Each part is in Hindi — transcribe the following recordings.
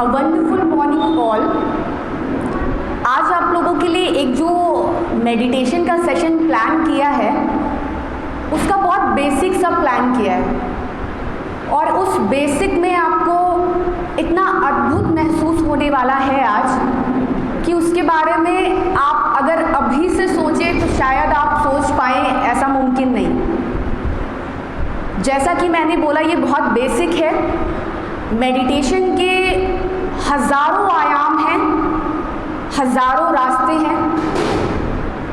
A wonderful morning all. आज आप लोगों के लिए एक जो मेडिटेशन का सेशन प्लान किया है उसका बहुत बेसिक सा प्लान किया है और उस बेसिक में आपको इतना अद्भुत महसूस होने वाला है आज कि उसके बारे में आप अगर अभी से सोचें तो शायद आप सोच पाएँ, ऐसा मुमकिन नहीं। जैसा कि मैंने बोला ये बहुत बेसिक है। मेडिटेशन के हज़ारों आयाम हैं, हज़ारों रास्ते हैं।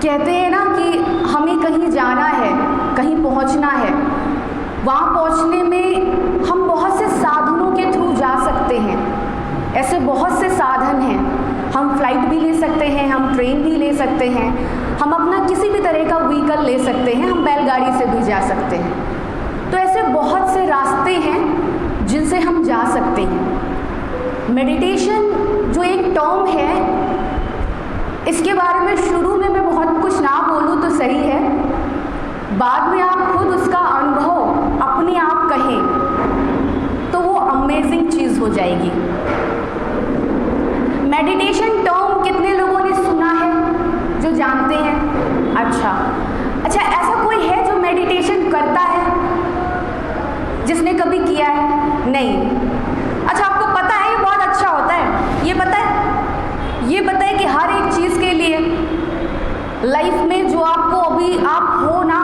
कहते हैं ना कि हमें कहीं जाना है, कहीं पहुंचना है, वहाँ पहुंचने में हम बहुत से साधनों के थ्रू जा सकते हैं। ऐसे बहुत से साधन हैं, हम फ्लाइट भी ले सकते हैं, हम ट्रेन भी ले सकते हैं, हम अपना किसी भी तरह का व्हीकल ले सकते हैं, हम बैलगाड़ी से भी जा सकते हैं। तो ऐसे बहुत से रास्ते हैं जिनसे हम जा सकते हैं। मेडिटेशन जो एक टर्म है, इसके बारे में शुरू में मैं बहुत कुछ ना बोलूँ तो सही है, बाद में आप खुद उसका अनुभव अपने आप कहें तो वो अमेजिंग चीज़ हो जाएगी। मेडिटेशन टर्म कितने लोगों ने सुना है, जो जानते हैं? अच्छा, ऐसा कोई है जो मेडिटेशन करता है, जिसने कभी किया है? नहीं। अच्छा, आपको पता है ये बहुत अच्छा होता है, ये पता है कि हर एक चीज़ के लिए लाइफ में जो आपको अभी आप हो ना,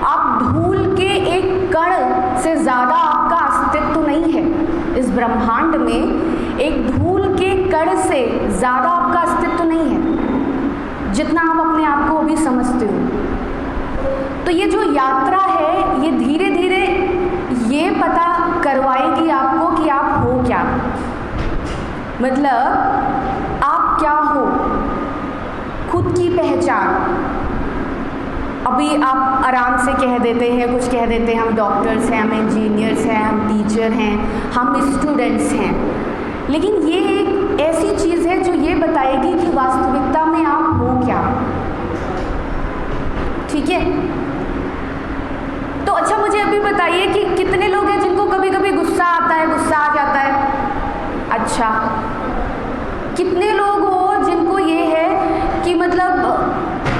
आप धूल के एक कण से ज़्यादा आपका अस्तित्व नहीं है। इस ब्रह्मांड में एक धूल के कण से ज़्यादा आपका अस्तित्व नहीं है, जितना आप अपने आप को अभी समझते हो। तो ये जो यात्रा है ये धीरे धीरे ये पता करवाएगी आपको कि आप हो क्या, मतलब आप क्या हो, खुद की पहचान। अभी आप आराम से कह देते हैं, कुछ कह देते हैं, हम डॉक्टर्स हैं, हम इंजीनियर्स हैं, हम टीचर हैं, हम स्टूडेंट्स हैं, लेकिन ये एक ऐसी चीज़ है जो ये बताएगी कि वास्तविकता में आप हो क्या। ठीक है? तो अच्छा, मुझे अभी बताइए कि कितने लोग हैं जिनको कभी कभी गुस्सा आता है, गुस्सा आ जाता है? अच्छा, कितने लोग हो जिनको ये है कि मतलब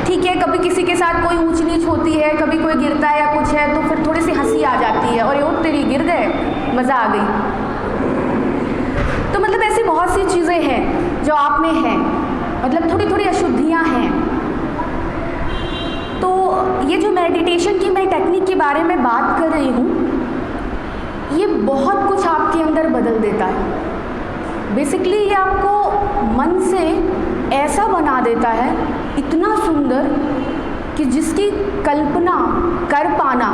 ठीक है, कभी किसी के साथ कोई ऊंच नीच होती है, कभी कोई गिरता है या कुछ है तो फिर थोड़ी सी हंसी आ जाती है, और ये तेरी गिर गए, मज़ा आ गई। तो मतलब ऐसी बहुत सी चीज़ें हैं जो आप में हैं, मतलब थोड़ी थोड़ी अशुद्धियाँ हैं। तो ये जो मेडिटेशन की मैं टेक्निक के बारे में बात कर रही हूँ, ये बहुत कुछ आपके अंदर बदल देता है। बेसिकली ये आपको मन से ऐसा बना देता है, इतना सुंदर कि जिसकी कल्पना कर पाना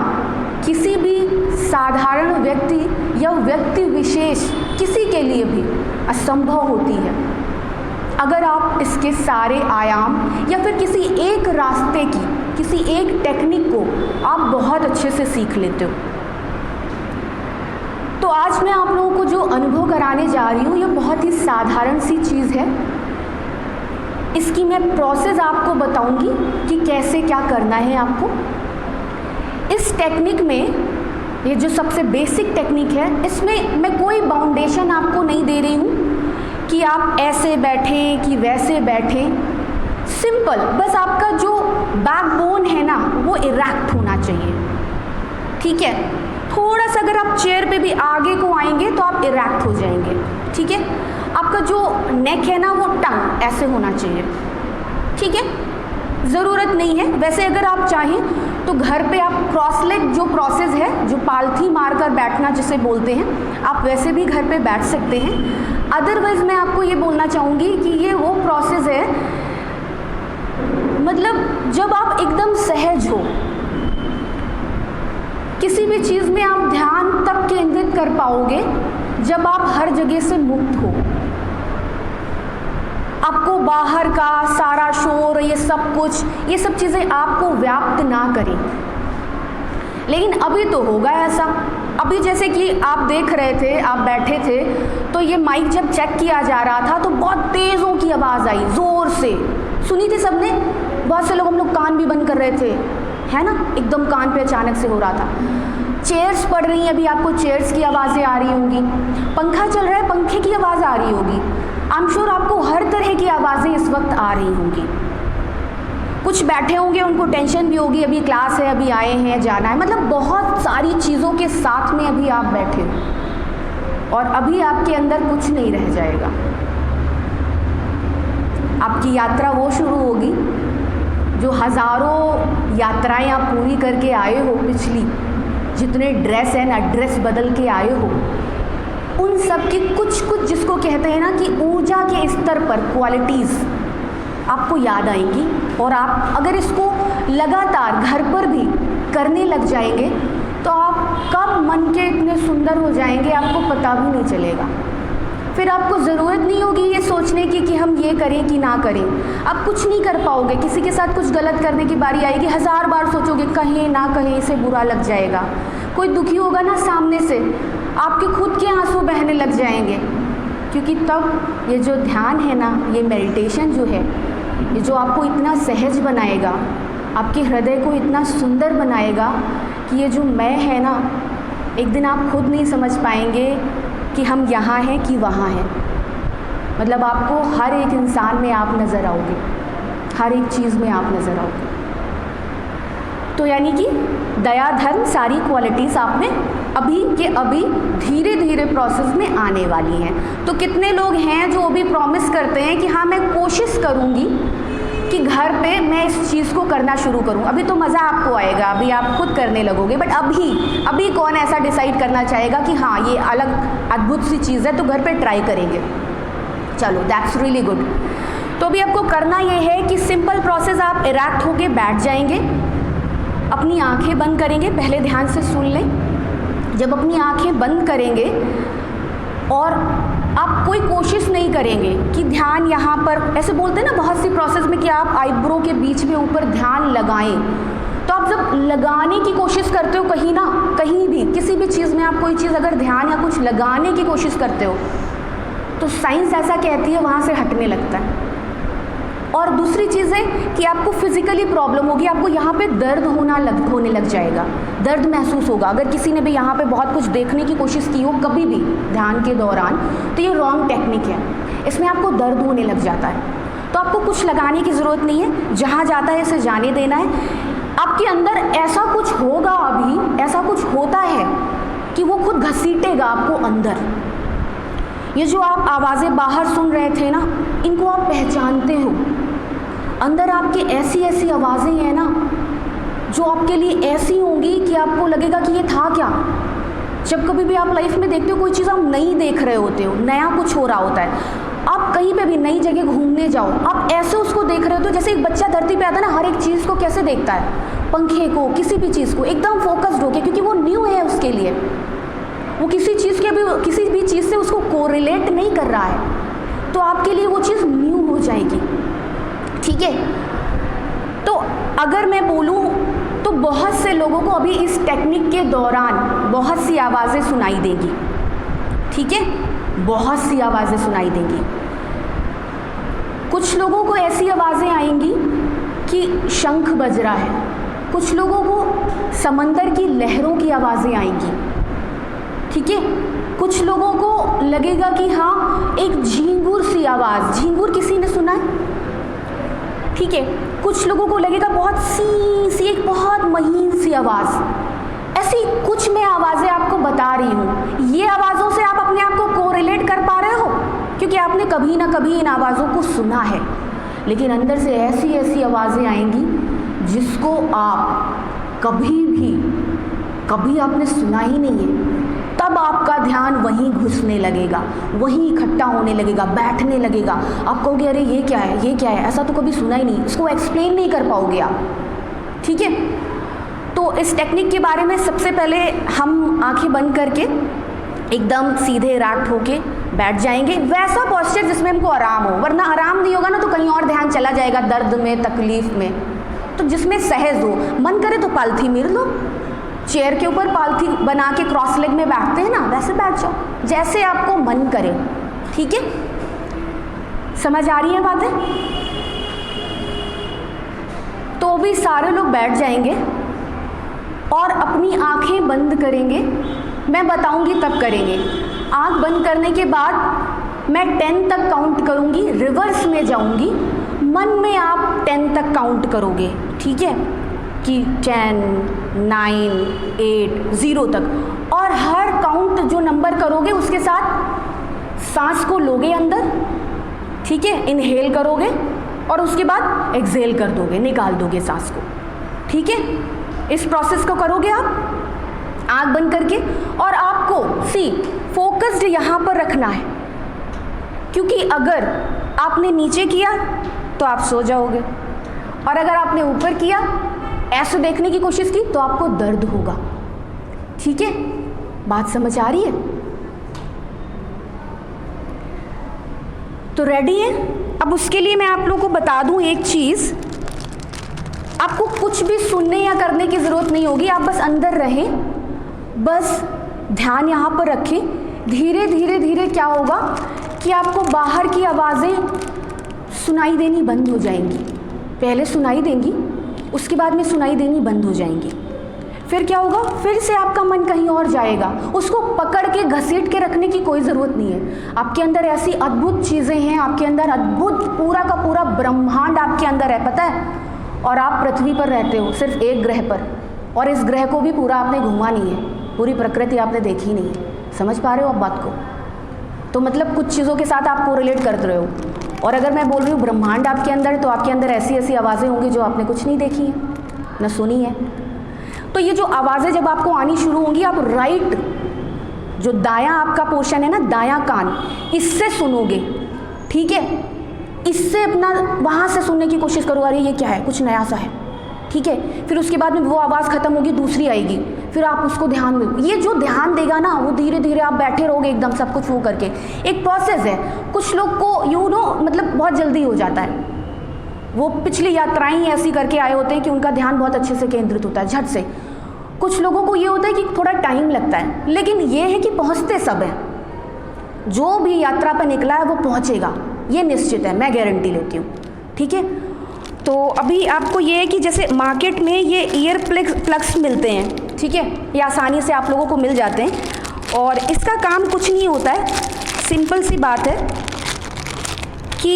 किसी भी साधारण व्यक्ति या व्यक्ति विशेष किसी के लिए भी असंभव होती है, अगर आप इसके सारे आयाम या फिर किसी एक रास्ते की, किसी एक टेक्निक को आप बहुत अच्छे से सीख लेते हो। तो आज मैं आप लोगों को जो अनुभव कराने जा रही हूँ ये बहुत ही साधारण सी चीज़ है। इसकी मैं प्रोसेस आपको बताऊंगी कि कैसे क्या करना है आपको। इस टेक्निक में, ये जो सबसे बेसिक टेक्निक है, इसमें मैं कोई बाउंडेशन आपको नहीं दे रही हूँ कि आप ऐसे बैठें कि वैसे बैठें। सिंपल, बस आपका जो बैकबोन है ना वो इरेक्ट होना चाहिए। ठीक है? थोड़ा सा अगर आप चेयर पे भी आगे को आएंगे तो आप इरेक्ट हो जाएंगे। ठीक है? आपका जो नेक है ना वो टंग ऐसे होना चाहिए। ठीक है? ज़रूरत नहीं है, वैसे अगर आप चाहें तो घर पे आप क्रॉस लेग जो प्रोसेस है, जो पालथी मारकर बैठना जिसे बोलते हैं, आप वैसे भी घर पे बैठ सकते हैं। अदरवाइज़ मैं आपको ये बोलना चाहूँगी कि ये वो प्रोसेस है, मतलब जब आप एकदम सहज हो, किसी भी चीज़ में आप ध्यान तब केंद्रित कर पाओगे जब आप हर जगह से मुक्त हो, आपको बाहर का सारा शोर, ये सब कुछ, ये सब चीज़ें आपको व्याप्त ना करें। लेकिन अभी तो होगा ऐसा। अभी जैसे कि आप देख रहे थे, आप बैठे थे, तो ये माइक जब चेक किया जा रहा था तो बहुत तेज़ों की आवाज़ आई, ज़ोर से सुनी थी सबने। बहुत से लोग, हम लोग कान भी बंद कर रहे थे, है ना, एकदम कान पे अचानक से हो रहा था। चेयर्स पड़ रही हैं, अभी आपको चेयर्स की आवाज़ें आ रही होंगी। पंखा चल रहा है, पंखे पंखे की आवाज़ आ रही होगी, आई एम श्योर आपको हर तरह की आवाज़ें इस वक्त आ रही होंगी। कुछ बैठे होंगे, उनको टेंशन भी होगी, अभी क्लास है, अभी आए हैं, जाना है, मतलब बहुत सारी चीज़ों के साथ में अभी आप बैठे हो और अभी आपके अंदर कुछ नहीं रह जाएगा। आपकी यात्रा वो शुरू होगी जो हज़ारों यात्राएं आप पूरी करके आए हो, पिछली जितने ड्रेस एंड एड्रेस बदल के आए हो, उन सब की कुछ कुछ जिसको कहते हैं ना कि ऊर्जा के स्तर पर क्वालिटीज़ आपको याद आएंगी। और आप अगर इसको लगातार घर पर भी करने लग जाएंगे तो आप कब मन के इतने सुंदर हो जाएंगे आपको पता भी नहीं चलेगा। फिर आपको ज़रूरत नहीं होगी ये सोचने की कि हम ये करें कि ना करें। आप कुछ नहीं कर पाओगे। किसी के साथ कुछ गलत करने की बारी आएगी, 1000 बार सोचोगे कहें ना कहें, इसे बुरा लग जाएगा। कोई दुखी होगा ना सामने से, आपके खुद के आंसू बहने लग जाएंगे, क्योंकि तब ये जो ध्यान है ना, ये मेडिटेशन जो है, ये जो आपको इतना सहज बनाएगा, आपके हृदय को इतना सुंदर बनाएगा कि ये जो मैं है ना, एक दिन आप खुद नहीं समझ पाएंगे कि हम यहाँ हैं कि वहाँ हैं। मतलब आपको हर एक इंसान में आप नज़र आओगे, हर एक चीज़ में आप नज़र आओगे। तो यानी कि दया, धर्म, सारी क्वालिटीज़ आप में अभी के अभी धीरे धीरे प्रोसेस में आने वाली हैं। तो कितने लोग हैं जो अभी प्रॉमिस करते हैं कि हाँ मैं कोशिश करूँगी कि घर पे मैं इस चीज़ को करना शुरू करूँ। अभी तो मज़ा आपको आएगा, अभी आप खुद करने लगोगे, बट अभी कौन ऐसा डिसाइड करना चाहेगा कि हाँ ये अलग अद्भुत सी चीज़ है तो घर पे ट्राई करेंगे। चलो दैट्स रियली गुड। तो अभी आपको करना ये है कि सिंपल प्रोसेस, आप इरेक्ट होके बैठ जाएंगे, अपनी आंखें बंद करेंगे। पहले ध्यान से सुन लें। जब अपनी आंखें बंद करेंगे और आप कोई कोशिश नहीं करेंगे कि ध्यान यहाँ पर, ऐसे बोलते हैं ना बहुत सी प्रोसेस में कि आप आईब्रो के बीच में ऊपर ध्यान लगाएं, तो आप जब लगाने की कोशिश करते हो कहीं ना कहीं भी, किसी भी चीज़ में आप कोई चीज़ अगर ध्यान या कुछ लगाने की कोशिश करते हो तो साइंस ऐसा कहती है वहाँ से हटने लगता है। और दूसरी चीज़ है कि आपको फिजिकली प्रॉब्लम होगी, आपको यहाँ पे दर्द होने लग जाएगा, दर्द महसूस होगा। अगर किसी ने भी यहाँ पे बहुत कुछ देखने की कोशिश की हो कभी भी ध्यान के दौरान, तो ये रॉन्ग टेक्निक है, इसमें आपको दर्द होने लग जाता है। तो आपको कुछ लगाने की ज़रूरत नहीं है, जहाँ जाता है इसे जाने देना है। आपके अंदर ऐसा कुछ होगा, अभी ऐसा कुछ होता है कि वो खुद घसीटेगा आपको अंदर। ये जो आप आवाज़ें बाहर सुन रहे थे ना, इनको आप पहचानते हो। अंदर आपके ऐसी ऐसी आवाज़ें हैं ना जो आपके लिए ऐसी होंगी कि आपको लगेगा कि ये था क्या। जब कभी भी आप लाइफ में देखते हो कोई चीज़ आप नहीं देख रहे होते हो, नया कुछ हो रहा होता है, आप कहीं पे भी नई जगह घूमने जाओ, आप ऐसे उसको देख रहे हो तो जैसे एक बच्चा धरती पे आता है ना, हर एक चीज़ को कैसे देखता है, पंखे को, किसी भी चीज़ को एकदम फोकस्ड होके, क्योंकि वो न्यू है उसके लिए, वो किसी भी चीज़ से उसको कोरिलेट नहीं कर रहा है, तो आपके लिए वो चीज़ न्यू हो जाएगी। ठीक है, तो अगर मैं बोलूँ तो बहुत से लोगों को अभी इस टेक्निक के दौरान बहुत सी आवाज़ें सुनाई देंगी। ठीक है, बहुत सी आवाज़ें सुनाई देंगी। कुछ लोगों को ऐसी आवाज़ें आएंगी कि शंख बज रहा है, कुछ लोगों को समंदर की लहरों की आवाज़ें आएंगी। ठीक है, कुछ लोगों को लगेगा कि हाँ एक झींगुर सी आवाज़, झींगुर किसी ने सुना है? ठीक है, कुछ लोगों को लगेगा बहुत सी एक बहुत महीन सी आवाज़। ऐसी कुछ मैं आवाज़ें आपको बता रही हूँ। ये आवाज़ों से आप अपने आप को कोरिलेट कर पा रहे हो क्योंकि आपने कभी ना कभी इन आवाज़ों को सुना है, लेकिन अंदर से ऐसी ऐसी आवाज़ें आएंगी जिसको आप कभी आपने सुना ही नहीं है। तब आपका ध्यान वहीं घुसने लगेगा, वहीं इकट्ठा होने लगेगा, बैठने लगेगा। आप कहोगे अरे ये क्या है, ये क्या है, ऐसा तो कभी सुना ही नहीं, इसको एक्सप्लेन नहीं कर पाओगे आप। ठीक है, तो इस टेक्निक के बारे में सबसे पहले हम आंखें बंद करके एकदम सीधे इरेक्ट होके बैठ जाएंगे, वैसा पोस्चर जिसमें हमको आराम हो, वरना आराम नहीं होगा ना तो कहीं और ध्यान चला जाएगा, दर्द में, तकलीफ में। तो जिसमें सहज हो, मन करे तो पालथी मेर लो, चेयर के ऊपर पालथी बना के क्रॉस लेग में बैठते हैं ना, वैसे बैठ जाओ जैसे आपको मन करे। ठीक है, समझ आ रही है बातें? तो भी सारे लोग बैठ जाएंगे और अपनी आंखें बंद करेंगे। मैं बताऊंगी तब करेंगे। आंख बंद करने के बाद मैं 10 तक काउंट करूँगी, रिवर्स में जाऊँगी, मन में आप 10 तक काउंट करोगे, ठीक है, कि 10, 9, 8, 0 तक, और हर काउंट जो नंबर करोगे उसके साथ सांस को लोगे अंदर, ठीक है, इनहेल करोगे और उसके बाद एक्सहेल कर दोगे, निकाल दोगे सांस को, ठीक है। इस प्रोसेस को करोगे आप आँख बंद करके, और आपको फोकस्ड यहाँ पर रखना है, क्योंकि अगर आपने नीचे किया तो आप सो जाओगे, और अगर आपने ऊपर किया, ऐसे देखने की कोशिश की, तो आपको दर्द होगा, ठीक है। बात समझ आ रही है? तो रेडी है? अब उसके लिए मैं आप लोगों को बता दूं एक चीज़, आपको कुछ भी सुनने या करने की ज़रूरत नहीं होगी, आप बस अंदर रहें, बस ध्यान यहाँ पर रखें। धीरे धीरे धीरे क्या होगा कि आपको बाहर की आवाज़ें सुनाई देनी बंद हो जाएंगी। पहले सुनाई देंगी, उसके बाद में सुनाई देनी बंद हो जाएंगी। फिर क्या होगा, फिर से आपका मन कहीं और जाएगा। उसको पकड़ के घसीट के रखने की कोई ज़रूरत नहीं है। आपके अंदर ऐसी अद्भुत चीज़ें हैं, आपके अंदर अद्भुत पूरा का पूरा ब्रह्मांड आपके अंदर है, पता है। और आप पृथ्वी पर रहते हो, सिर्फ एक ग्रह पर, और इस ग्रह को भी पूरा आपने घूमा नहीं है, पूरी प्रकृति आपने देखी नहीं है। समझ पा रहे हो आप बात को? तो मतलब कुछ चीज़ों के साथ आप कोरिलेट कर रहे हो। और अगर मैं बोल रही हूँ ब्रह्मांड आपके अंदर, तो आपके अंदर ऐसी ऐसी आवाज़ें होंगी जो आपने कुछ नहीं देखी हैं, न सुनी है। तो ये जो आवाज़ें जब आपको आनी शुरू होंगी, आप राइट, जो दायां आपका पोर्शन है ना, दायां कान, इससे सुनोगे, ठीक है। इससे अपना वहाँ से सुनने की कोशिश करो, अरे ये क्या है, कुछ नया सा है, ठीक है। फिर उसके बाद में वो आवाज़ ख़त्म होगी, दूसरी आएगी, फिर आप उसको ध्यान दो। ये जो ध्यान देगा ना, वो धीरे धीरे आप बैठे रहोगे एकदम सब कुछ वो करके। एक प्रोसेस है, कुछ लोग को मतलब बहुत जल्दी हो जाता है, वो पिछली यात्राएं ही ऐसी करके आए होते हैं कि उनका ध्यान बहुत अच्छे से केंद्रित होता है झट से। कुछ लोगों को ये होता है कि थोड़ा टाइम लगता है, लेकिन ये है कि पहुँचते सब है। जो भी यात्रा पर निकला है वो पहुँचेगा, ये निश्चित है, मैं गारंटी लेती हूँ, ठीक है। तो अभी आपको ये है कि जैसे मार्केट में ये ईयर प्लग्स मिलते हैं, ठीक है, ये आसानी से आप लोगों को मिल जाते हैं, और इसका काम कुछ नहीं होता है, सिंपल सी बात है कि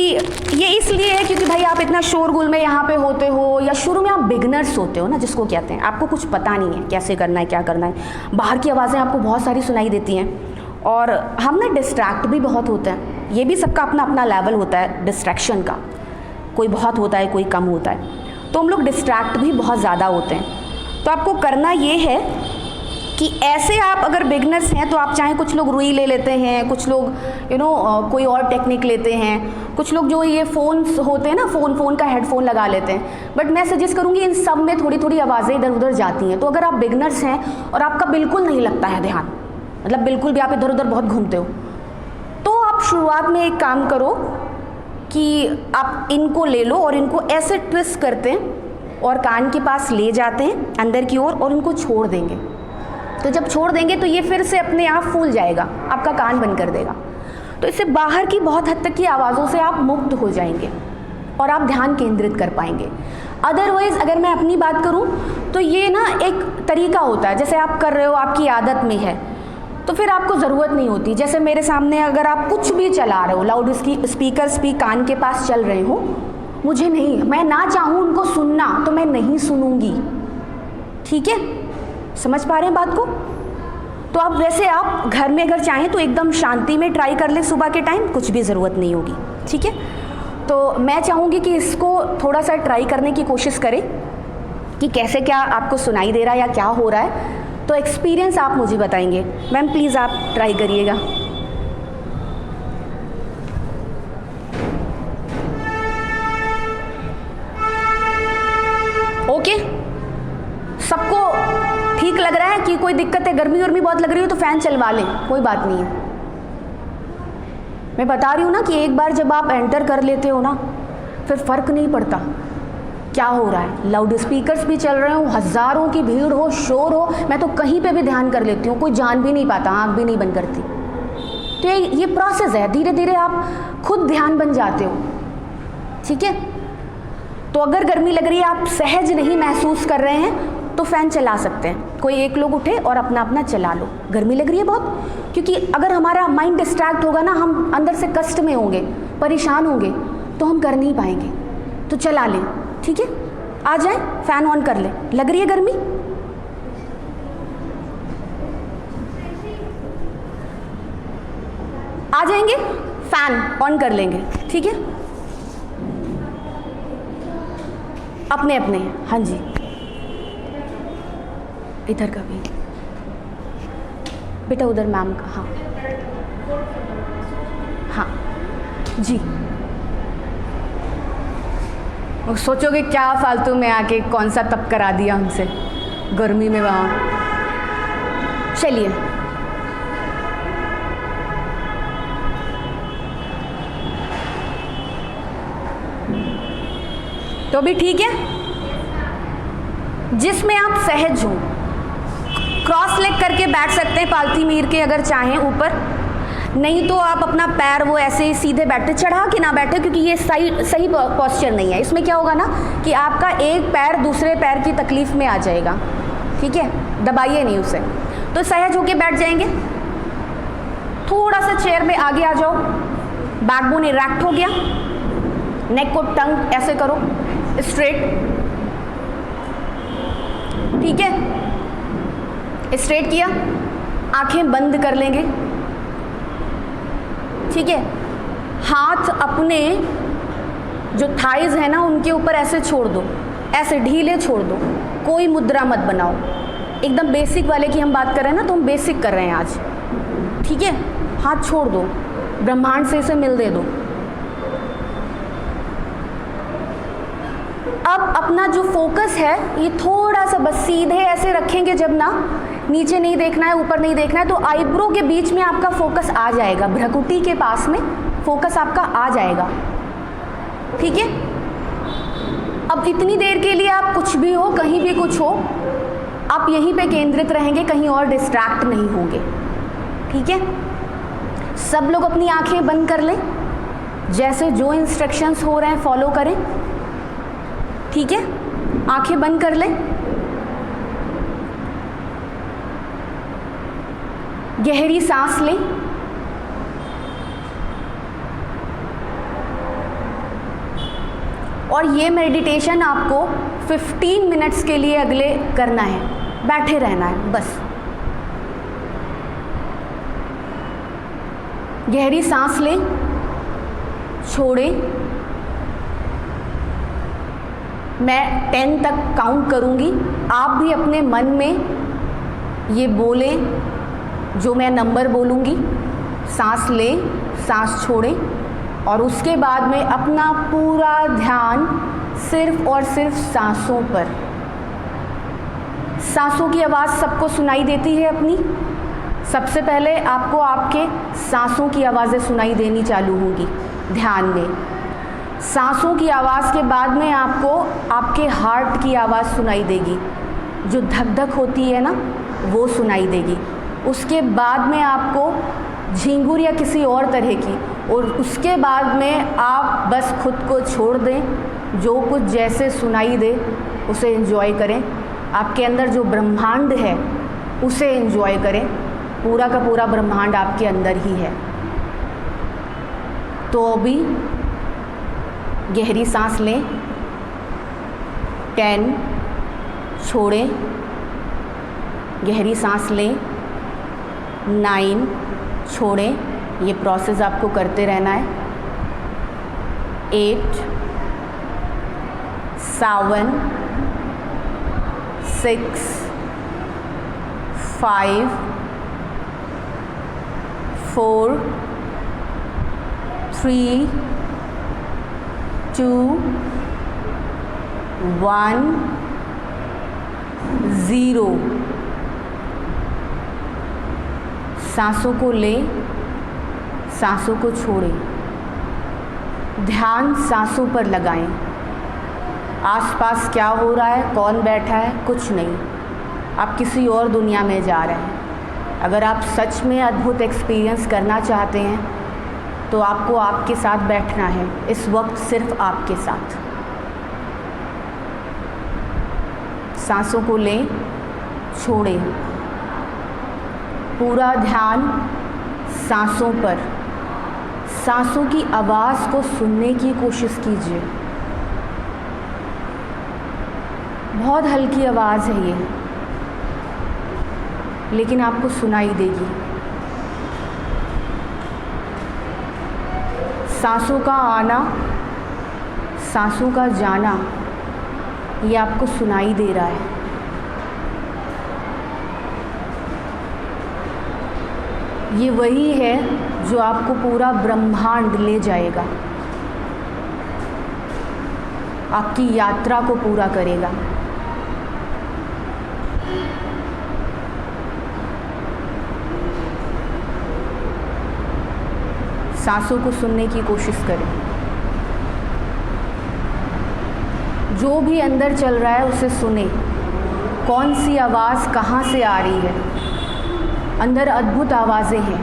ये इसलिए है क्योंकि भाई आप इतना शोरगुल में यहाँ पे होते हो, या शुरू में आप बिगनर्स होते हो ना, जिसको कहते हैं, आपको कुछ पता नहीं है कैसे करना है, क्या करना है। बाहर की आवाज़ें आपको बहुत सारी सुनाई देती हैं, और हम ना डिस्ट्रैक्ट भी बहुत होते हैं। ये भी सबका अपना अपना लेवल होता है डिस्ट्रैक्शन का, कोई बहुत होता है, कोई कम होता है, तो हम लोग डिस्ट्रैक्ट भी बहुत ज़्यादा होते हैं। तो आपको करना ये है कि ऐसे आप अगर बिगनर्स हैं तो आप चाहे, कुछ लोग रुई ले लेते हैं, कुछ लोग कोई और टेक्निक लेते हैं, कुछ लोग जो ये फ़ोन्स होते हैं ना, फ़ोन का हेडफोन लगा लेते हैं। बट मैं सजेस्ट करूँगी इन सब में थोड़ी थोड़ी आवाज़ें इधर उधर जाती हैं। तो अगर आप बिगनर्स हैं और आपका बिल्कुल नहीं लगता है ध्यान, मतलब बिल्कुल भी आप इधर उधर बहुत घूमते हो, तो आप शुरुआत में एक काम करो कि आप इनको ले लो और इनको ऐसे ट्विस्ट करते हैं और कान के पास ले जाते हैं अंदर की ओर, और इनको छोड़ देंगे। तो जब छोड़ देंगे तो ये फिर से अपने आप फूल जाएगा, आपका कान बंद कर देगा। तो इससे बाहर की बहुत हद तक की आवाज़ों से आप मुक्त हो जाएंगे और आप ध्यान केंद्रित कर पाएंगे। अदरवाइज़ अगर मैं अपनी बात करूं तो ये ना एक तरीका होता है, जैसे आप कर रहे हो, आपकी आदत में है, तो फिर आपको ज़रूरत नहीं होती। जैसे मेरे सामने अगर आप कुछ भी चला रहे हो, लाउड स्पीकर कान के पास चल रहे हो, मुझे नहीं, मैं ना चाहूँ उनको सुनना तो मैं नहीं सुनूंगी, ठीक है। समझ पा रहे हैं बात को? तो आप वैसे आप घर में अगर चाहें तो एकदम शांति में ट्राई कर लें, सुबह के टाइम कुछ भी ज़रूरत नहीं होगी, ठीक है। तो मैं चाहूँगी कि इसको थोड़ा सा ट्राई करने की कोशिश करें कि कैसे क्या आपको सुनाई दे रहा है या क्या हो रहा है। तो एक्सपीरियंस आप मुझे बताएंगे। मैम प्लीज़ आप ट्राई करिएगा। ओके, सबको ठीक लग रहा है कि कोई दिक्कत है, गर्मी वर्मी बहुत लग रही हो तो फ़ैन चलवा लें, कोई बात नहीं है। मैं बता रही हूँ ना कि एक बार जब आप एंटर कर लेते हो ना, फिर फ़र्क नहीं पड़ता क्या हो रहा है। लाउड स्पीकर्स भी चल रहे हो, हज़ारों की भीड़ हो, शोर हो, मैं तो कहीं पे भी ध्यान कर लेती हूँ, कोई जान भी नहीं पाता, आँख भी नहीं बंद करती। तो ये प्रोसेस है, धीरे धीरे आप खुद ध्यान बन जाते हो, ठीक है। तो अगर गर्मी लग रही है, आप सहज नहीं महसूस कर रहे हैं, तो फ़ैन चला सकते हैं, कोई एक लोग उठे और अपना अपना चला लो। गर्मी लग रही है बहुत, क्योंकि अगर हमारा माइंड डिस्ट्रैक्ट होगा ना, हम अंदर से कष्ट में होंगे, परेशान होंगे, तो हम कर नहीं पाएंगे। तो चला लें, ठीक है? आ जाए, फैन ऑन कर ले। लग रही है गर्मी? आ जाएंगे, फैन ऑन कर लेंगे, ठीक है? अपने अपने, हाँ जी, इधर का भी बेटा, उधर मैम का, हाँ हाँ जी। और सोचोगे क्या फालतू में आके कौन सा तप करा दिया हमसे गर्मी में वहाँ। चलिए, तो भी ठीक है, जिसमें आप सहज हो। क्रॉस लेग करके बैठ सकते हैं पालथी मीर के, अगर चाहें ऊपर, नहीं तो आप अपना पैर वो ऐसे ही सीधे बैठे, चढ़ा के ना बैठे, क्योंकि ये सही पोस्चर नहीं है। इसमें क्या होगा ना कि आपका एक पैर दूसरे पैर की तकलीफ में आ जाएगा, ठीक है? दबाइए नहीं उसे। तो सहज होके बैठ जाएंगे। थोड़ा सा चेयर में आगे आ जाओ, बैकबोन इरेक्ट हो गया, नेक को टंग ऐसे करो स्ट्रेट, ठीक है? स्ट्रेट किया, आंखें बंद कर लेंगे, ठीक है? हाथ अपने जो थाइज है ना उनके ऊपर ऐसे छोड़ दो, ऐसे ढीले छोड़ दो, कोई मुद्रा मत बनाओ। एकदम बेसिक वाले की हम बात कर रहे हैं ना, तो हम बेसिक कर रहे हैं आज, ठीक है? हाथ छोड़ दो, ब्रह्मांड से इसे मिल दे दो। अब अपना जो फोकस है ये थोड़ा सा बस सीधे ऐसे रखेंगे, जब ना नीचे नहीं देखना है, ऊपर नहीं देखना है, तो आईब्रो के बीच में आपका फोकस आ जाएगा, भ्रुकुटी के पास में फोकस आपका आ जाएगा, ठीक है? अब इतनी देर के लिए आप कुछ भी हो, कहीं भी कुछ हो, आप यहीं पे केंद्रित रहेंगे, कहीं और डिस्ट्रैक्ट नहीं होंगे, ठीक है? सब लोग अपनी आंखें बंद कर लें, जैसे जो इंस्ट्रक्शंस हो रहे हैं फॉलो करें, ठीक है? आंखें बंद कर लें, गहरी सांस लें, और ये मेडिटेशन आपको 15 मिनट्स के लिए अगले करना है, बैठे रहना है बस। गहरी सांस लें, छोड़ें, मैं 10 तक काउंट करूंगी, आप भी अपने मन में ये बोलें जो मैं नंबर बोलूंगी, सांस लें, सांस छोड़ें, और उसके बाद में अपना पूरा ध्यान सिर्फ और सिर्फ सांसों पर। सांसों की आवाज़ सबको सुनाई देती है अपनी? सबसे पहले आपको आपके सांसों की आवाज़ें सुनाई देनी चालू होंगी ध्यान में। सांसों की आवाज़ के बाद में आपको आपके हार्ट की आवाज़ सुनाई देगी, जो धक धक होती है ना वो सुनाई देगी। उसके बाद में आपको झींगुर या किसी और तरह की, और उसके बाद में आप बस खुद को छोड़ दें, जो कुछ जैसे सुनाई दे उसे एंजॉय करें। आपके अंदर जो ब्रह्मांड है उसे एंजॉय करें, पूरा का पूरा ब्रह्मांड आपके अंदर ही है। तो अभी गहरी सांस लें, 10, छोड़ें, गहरी सांस लें, 9, छोड़ें, ये प्रोसेस आपको करते रहना है। 8, 7, 6, 5, 4, 3, 2, 1, 0। सांसों को लें, सांसों को छोड़ें, ध्यान सांसों पर लगाएं। आसपास क्या हो रहा है, कौन बैठा है, कुछ नहीं, आप किसी और दुनिया में जा रहे हैं। अगर आप सच में अद्भुत एक्सपीरियंस करना चाहते हैं तो आपको आपके साथ बैठना है, इस वक्त सिर्फ आपके साथ। सांसों को लें, छोड़ें। पूरा ध्यान सांसों पर, सांसों की आवाज़ को सुनने की कोशिश कीजिए। बहुत हल्की आवाज़ है ये, लेकिन आपको सुनाई देगी। सांसों का आना, सांसों का जाना, ये आपको सुनाई दे रहा है। ये वही है जो आपको पूरा ब्रह्मांड ले जाएगा, आपकी यात्रा को पूरा करेगा। सांसों को सुनने की कोशिश करें। जो भी अंदर चल रहा है उसे सुने। कौन सी आवाज़ कहाँ से आ रही है? अंदर अद्भुत आवाज़ें हैं।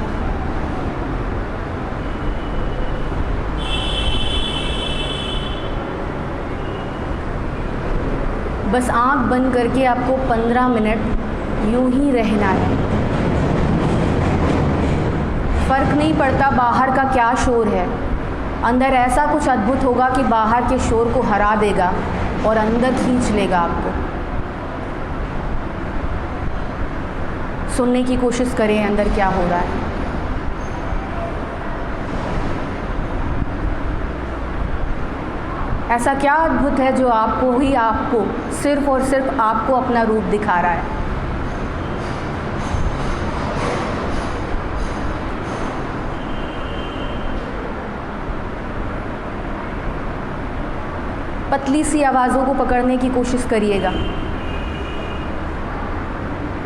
बस आँख बंद करके आपको 15 मिनट यूं ही रहना है। फ़र्क नहीं पड़ता बाहर का क्या शोर है, अंदर ऐसा कुछ अद्भुत होगा कि बाहर के शोर को हरा देगा और अंदर खींच लेगा आपको। सुनने की कोशिश करें अंदर क्या हो रहा है। ऐसा क्या अद्भुत है जो आपको ही आपको, सिर्फ और सिर्फ आपको अपना रूप दिखा रहा है। पतली सी आवाज़ों को पकड़ने की कोशिश करिएगा,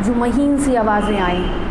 जो महीन सी आवाज़ें आएं।